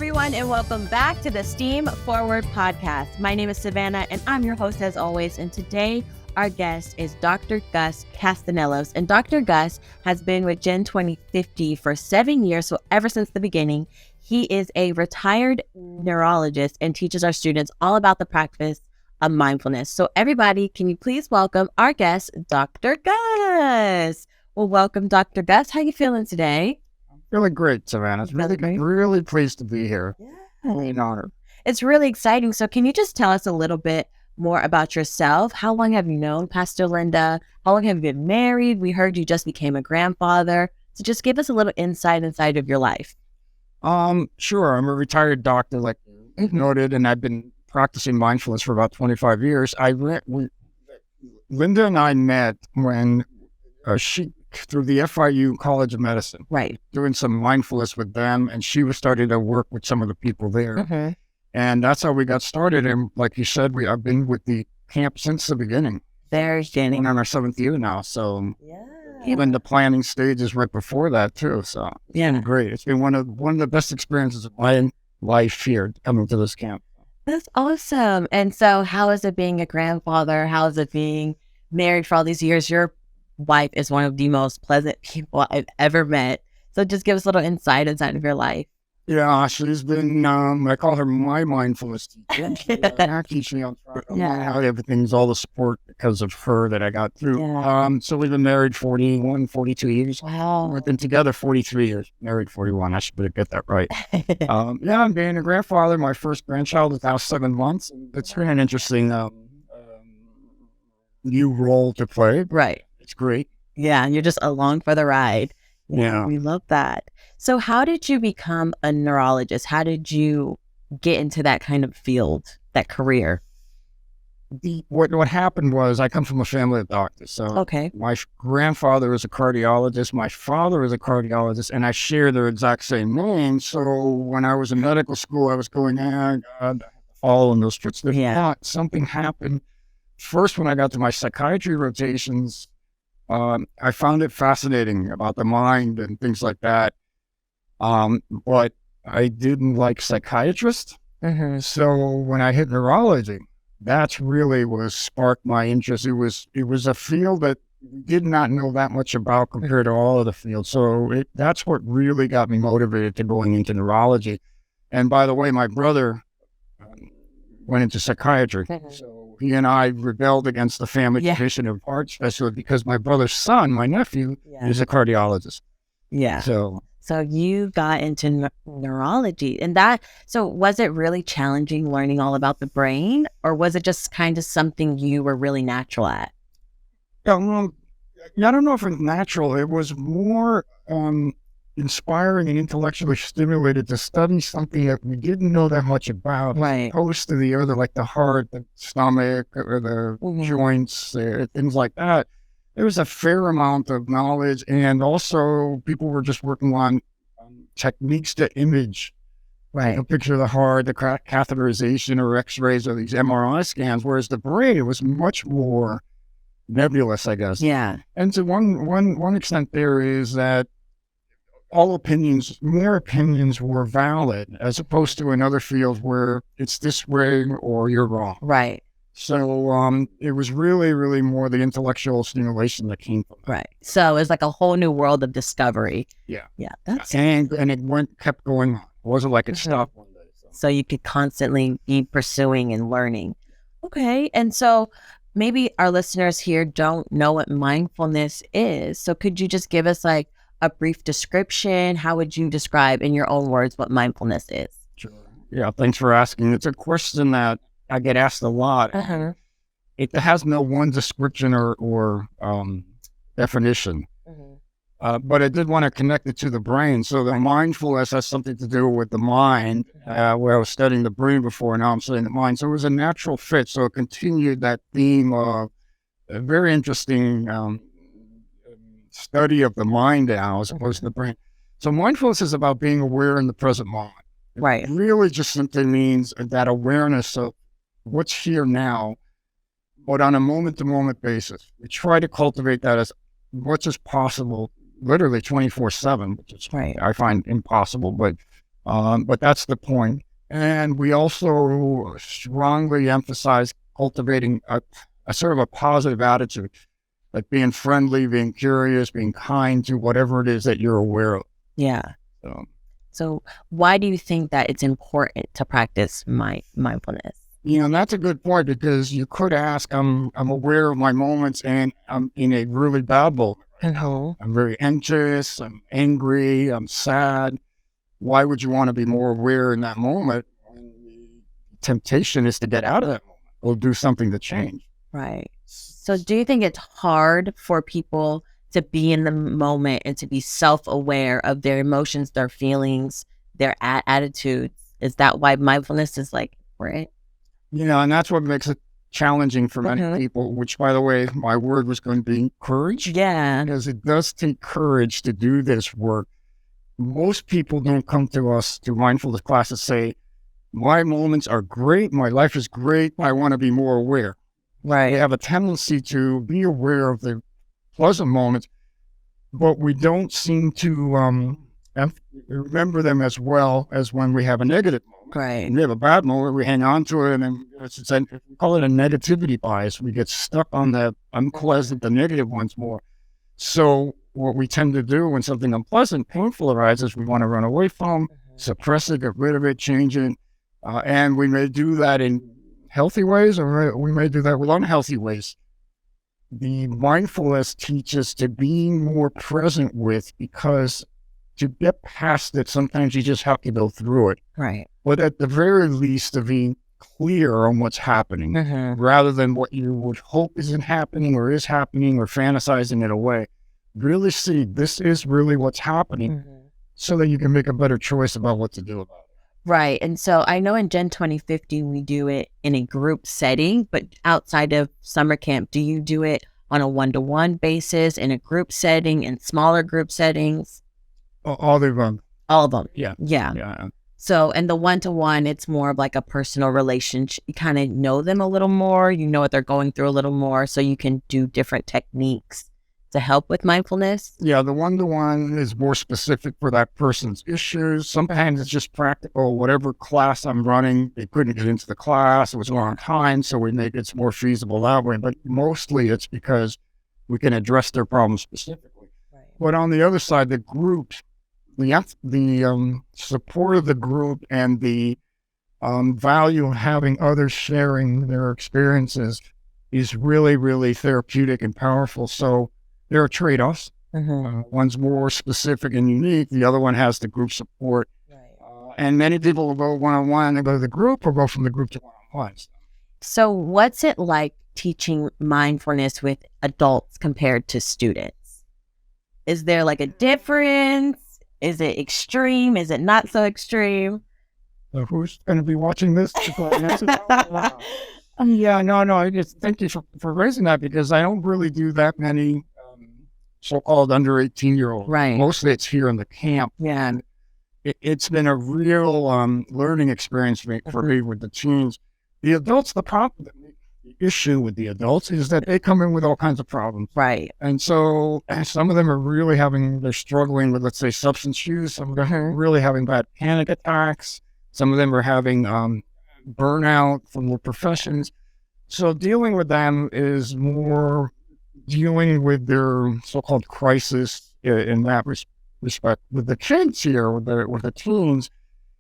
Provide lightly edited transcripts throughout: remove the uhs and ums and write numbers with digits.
everyone, and welcome back to the STEAM Forward podcast. My name is Savannah, and I'm your host as always. And today, our guest is Dr. Gus Castanelos. And Dr. Gus has been with Gen 2050 for 7 years, so ever since the beginning. He is a retired neurologist and teaches our students all about the practice of mindfulness. So everybody, can you please welcome our guest, Dr. Gus? Well, welcome, Dr. Gus. How you feeling today? Really great, Savannah. It's really pleased to be here. Yeah. Really an honor. It's really exciting. So can you just tell us a little bit more about yourself? How long have you known Pastor Linda? How long have you been married? We heard you just became a grandfather. So just give us a little insight inside of your life. Sure. I'm a retired doctor, like you noted, and I've been practicing mindfulness for about 25 years. Linda and I met when she through the FIU College of Medicine, right, doing some mindfulness with them, and she was starting to work with some of the people there. Mm-hmm. And that's how we got started. And like you said, I've been with the camp since the beginning. Very beginning. We're on our 7th year now. So Yeah. even the planning stages right before that too. So it's been great. It's been one of the best experiences of my life here, coming to this camp. That's awesome. And so how is it being a grandfather? How is it being married for all these years? Your wife is one of the most pleasant people I've ever met. So just give us a little insight inside of your life. Yeah, she's been, I call her my mindfulness teacher. She keeps me on track of how everything's all the support because of her that I got through. Yeah. So we've been married 41, 42 years. Wow. We've been together 43 years, married 41. I should better get that right. I'm being a grandfather. My first grandchild is now 7 months. It's been an interesting new role to play. Right. It's great. Yeah, you're just along for the ride. Yeah. We love that. So how did you become a neurologist? How did you get into that kind of field, that career? What happened was I come from a family of doctors. So my grandfather is a cardiologist. My father is a cardiologist, and I share their exact same name. So when I was in medical school, I was going, God, following those footsteps. Yeah. Something happened. First, when I got to my psychiatry rotations, I found it fascinating about the mind and things like that. But I didn't like psychiatrists. Mm-hmm. So when I hit neurology, that's really what sparked my interest. It was a field that we did not know that much about compared to all of the fields. So that's what really got me motivated to going into neurology. And by the way, my brother went into psychiatry. Mm-hmm. So he and I rebelled against the family tradition of heart specialist because my brother's son, my nephew, is a cardiologist. Yeah. So you got into neurology, and so was it really challenging learning all about the brain, or was it just kind of something you were really natural at? I don't know if it's natural. It was more inspiring and intellectually stimulated to study something that we didn't know that much about, right, as opposed to the other, like the heart, the stomach, or the joints, things like that. There was a fair amount of knowledge, and also people were just working on techniques to image, right, a picture of the heart, the catheterization or x-rays or these MRI scans, whereas the brain, it was much more nebulous, I guess. Yeah. And to one extent there is that more opinions were valid, as opposed to in other fields where it's this way or you're wrong. Right. So it was really, really more the intellectual stimulation that came from that. Right. So it's like a whole new world of discovery. Yeah. Yeah. And it kept going on. It wasn't like it stopped one day. So you could constantly be pursuing and learning. Okay. And so maybe our listeners here don't know what mindfulness is. So could you just give us like a brief description? How would you describe in your own words what mindfulness is? Sure. Yeah. Thanks for asking. It's a question that I get asked a lot. Uh-huh. It has no one description or definition. Uh-huh. But I did want to connect it to the brain. So the mindfulness has something to do with the mind, where I was studying the brain before, now I'm studying the mind. So it was a natural fit. So it continued that theme of a very interesting study of the mind now as opposed to the brain. So mindfulness is about being aware in the present moment. Right. It really just simply means that awareness of what's here now, but on a moment-to-moment basis. We try to cultivate that as much as possible, literally 24/7, which is I find impossible, but But that's the point. And we also strongly emphasize cultivating a sort of a positive attitude, like being friendly, being curious, being kind to whatever it is that you're aware of. Yeah. So why do you think that it's important to practice mindfulness? That's a good point, because you could ask, I'm aware of my moments and I'm in a really bad moment. I'm very anxious, I'm angry, I'm sad. Why would you want to be more aware in that moment? Temptation is to get out of that moment or do something to change. Right. So do you think it's hard for people to be in the moment and to be self-aware of their emotions, their feelings, their attitudes? Is that why mindfulness is like important? And that's what makes it challenging for many people, which, by the way, my word was going to be courage. Yeah. Because it does take courage to do this work. Most people don't come to us to mindfulness classes say, my moments are great, my life is great, I want to be more aware. Right. They have a tendency to be aware of the pleasant moments, but we don't seem to remember them as well as when we have a negative moment. Right. When we have a bad moment, we hang on to it, and then we call it a negativity bias. We get stuck on the unpleasant, the negative ones more. So what we tend to do when something unpleasant, painful arises, we want to run away from, suppress it, get rid of it, change it. And we may do that in healthy ways, or we may do that with unhealthy ways. The mindfulness teaches to be more present with, because to get past it, sometimes you just have to go through it. Right. But at the very least, to be clear on what's happening, rather than what you would hope isn't happening or is happening or fantasizing it away. Really see this is really what's happening, so that you can make a better choice about what to do about it. Right. And so I know in Gen 2050, we do it in a group setting, but outside of summer camp, do you do it on a one-to-one basis, in a group setting, in smaller group settings? All of them. All of them. Yeah. So, and the one-to-one, it's more of like a personal relationship. You kind of know them a little more, you know what they're going through a little more, so you can do different techniques to help with mindfulness? Yeah, the one-to-one is more specific for that person's issues. Sometimes it's just practical. Whatever class I'm running, they couldn't get into the class. It was a long time, so we make it more feasible that way. But mostly it's because we can address their problems specifically. Right. But on the other side, the groups, the support of the group and the value of having others sharing their experiences is really, really therapeutic and powerful. So there are trade-offs. One's more specific and unique. The other one has the group support. Right. And many people will go one-on-one and go to the group, or go from the group to one-on-one. So what's it like teaching mindfulness with adults compared to students? Is there like a difference? Is it extreme? Is it not so extreme? So who's going to be watching this? Yeah, no. I just thank you for raising that, because I don't really do that many so-called under 18-year-olds. Right. Mostly it's here in the camp. Yeah. And it's been a real learning experience for me with the teens. The adults, the issue with the adults is that they come in with all kinds of problems. Right. And so some of them are really they're struggling with, let's say, substance use. Some of them are really having bad panic attacks. Some of them are having burnout from their professions. So dealing with them is more dealing with their so-called crisis in that respect. With the kids here, with the teens,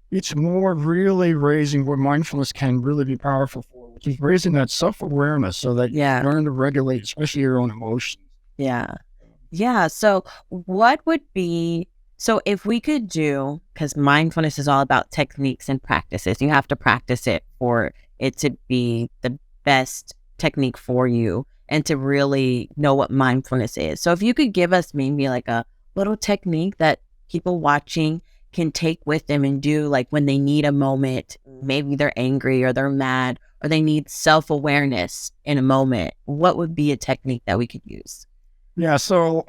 it's more really raising what mindfulness can really be powerful for, which is raising that self-awareness, so that you learn to regulate, especially your own emotions. Yeah. So if we could do, because mindfulness is all about techniques and practices, you have to practice it for it to be the best technique for you and to really know what mindfulness is. So if you could give us maybe like a little technique that people watching can take with them and do, like when they need a moment, maybe they're angry or they're mad or they need self-awareness in a moment, what would be a technique that we could use? Yeah, so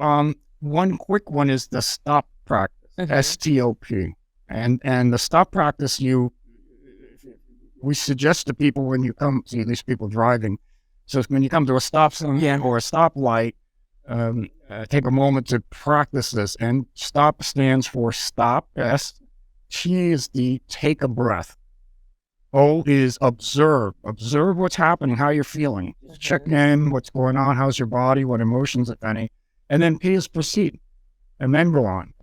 one quick one is the stop practice, STOP. And the stop practice, we suggest to people when you come, see these people driving, so when you come to a stop sign or a stoplight, take a moment to practice this. And STOP stands for stop, S, T is the take a breath. O is observe. Observe what's happening, how you're feeling. Check in, what's going on, how's your body, what emotions, if any. And then P is proceed, and then go on.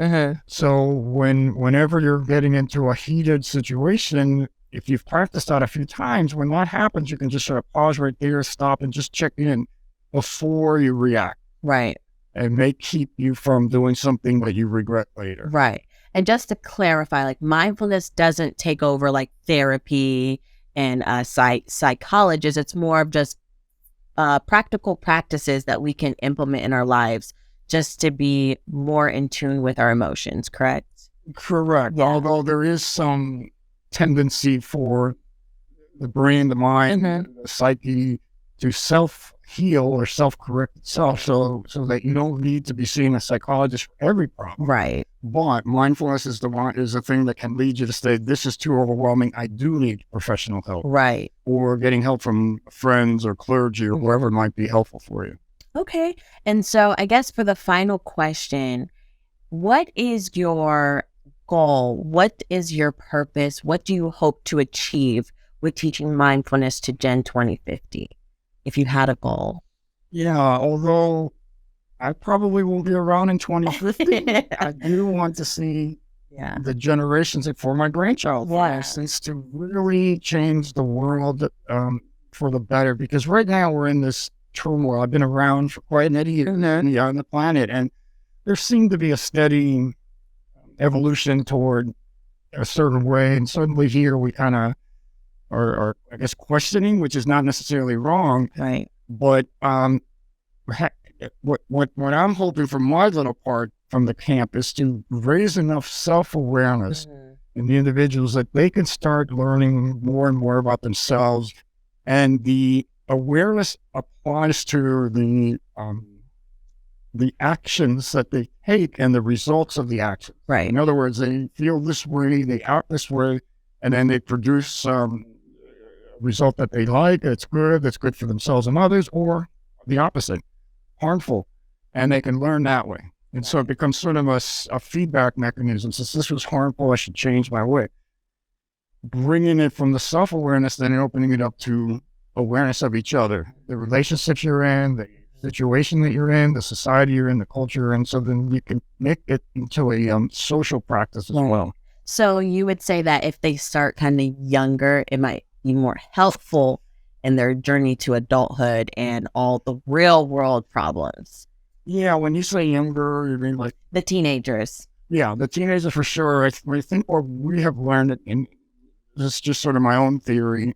So whenever you're getting into a heated situation, if you've practiced that a few times, when that happens, you can just sort of pause right there, stop, and just check in before you react. Right. And may keep you from doing something that you regret later. Right. And just to clarify, like mindfulness doesn't take over like therapy and psychologists. It's more of just practical practices that we can implement in our lives just to be more in tune with our emotions, correct? Correct. Yeah. Although there is some tendency for the brain, the mind, the psyche to self-heal or self-correct itself so that you don't need to be seeing a psychologist for every problem. Right. But mindfulness is the thing that can lead you to say, this is too overwhelming. I do need professional help. Right. Or getting help from friends or clergy or whoever might be helpful for you. Okay. And so I guess for the final question, what is your goal? What is your purpose? What do you hope to achieve with teaching mindfulness to Gen 2050? If you had a goal. Yeah, although I probably won't be around in 2050. I do want to see the generations for my grandchild, for instance, to really change the world for the better. Because right now we're in this turmoil. I've been around for quite many years on the planet, and there seemed to be a steady evolution toward a certain way. And suddenly here we kind of are, I guess, questioning, which is not necessarily wrong. Right. But what I'm hoping for my little part from the camp is to raise enough self-awareness in the individuals that they can start learning more and more about themselves. And the awareness applies to the actions that they take and the results of the action. Right. In other words, they feel this way, they act this way, and then they produce result that they like, that's good for themselves and others, or the opposite, harmful, and they can learn that way. And so it becomes sort of a feedback mechanism. Since this was harmful, I should change my way. Bringing it from the self-awareness, then opening it up to awareness of each other, the relationships you're in, the situation that you're in, the society you're in, the culture you're in, so then you can make it into a social practice as well. So you would say that if they start kind of younger, it might be more helpful in their journey to adulthood and all the real world problems. Yeah, when you say younger, you mean like the teenagers. Yeah, the teenagers for sure. I think what we have learned, and this is just sort of my own theory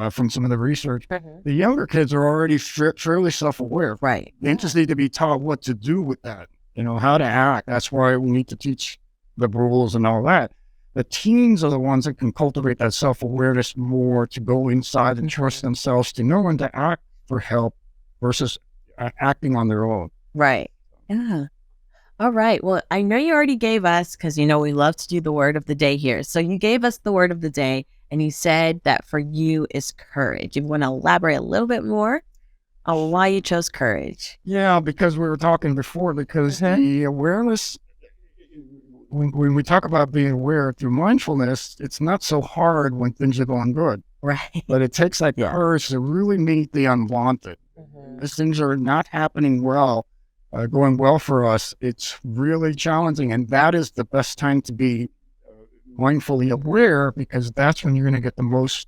from some of the research, the younger kids are already fairly self-aware. Right. They just need to be taught what to do with that, how to act. That's why we need to teach the rules and all that. The teens are the ones that can cultivate that self-awareness more, to go inside and trust themselves, to know when to ask for help versus acting on their own. Right. Yeah. All right. Well, I know you already gave us, because, we love to do the word of the day here. So you gave us the word of the day, and you said that for you is courage. If you want to elaborate a little bit more on why you chose courage. Yeah, because we were talking before, because the awareness, when we talk about being aware through mindfulness, it's not so hard when things are going good. Right. But it takes that courage to really meet the unwanted. As things are not happening well, going well for us, it's really challenging. And that is the best time to be mindfully aware, because that's when you're going to get the most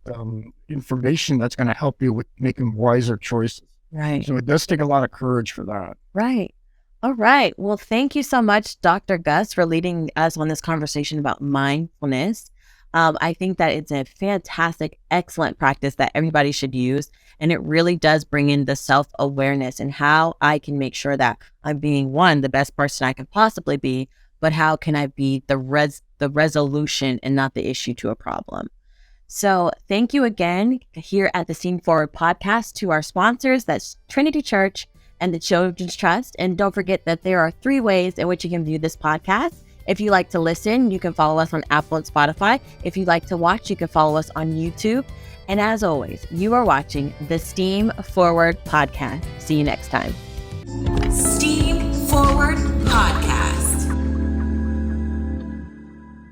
information that's going to help you with making wiser choices. Right. So it does take a lot of courage for that. Right. All right. Well, thank you so much, Dr. Gus, for leading us on this conversation about mindfulness. I think that it's a fantastic, excellent practice that everybody should use. And it really does bring in the self-awareness and how I can make sure that I'm being, one, the best person I can possibly be, but how can I be the resolution and not the issue to a problem. So thank you again here at the Steam Forward podcast to our sponsors, that's Trinity Church and the Children's Trust. And don't forget that there are 3 ways in which you can view this podcast. If you like to listen, you can follow us on Apple and Spotify. If you like to watch, you can follow us on YouTube. And as always, you are watching the Steam Forward podcast. See you next time. Steam